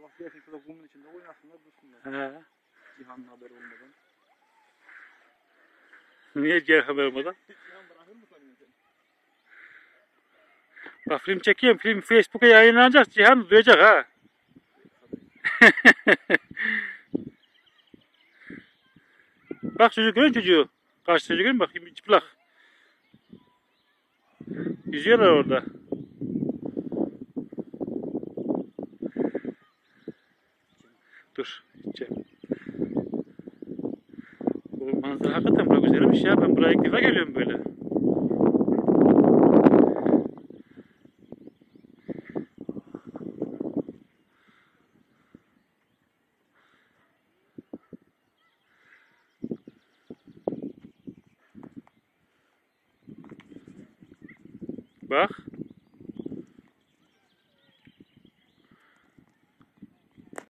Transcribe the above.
Sabah gelsin şurada kumun içinde oynasınlar dursunlar. He. Cihan'ın haberi olmadan. Niye gel haber olmadan? Cihan bırakır mı sanıyorsun sen? Bak film çekiyorum. Film Facebook'a yayınlanacak. Cihan duyacak ha. Bak çocuk görün çocuğu. Karşı çocuğu görün bak çıplak. Yüzüyorlar orada. Dur. Gideceğim. Bu manzara hakikaten bak güzelmiş ya. Ben buraya ilk defa geliyorum böyle. Bak.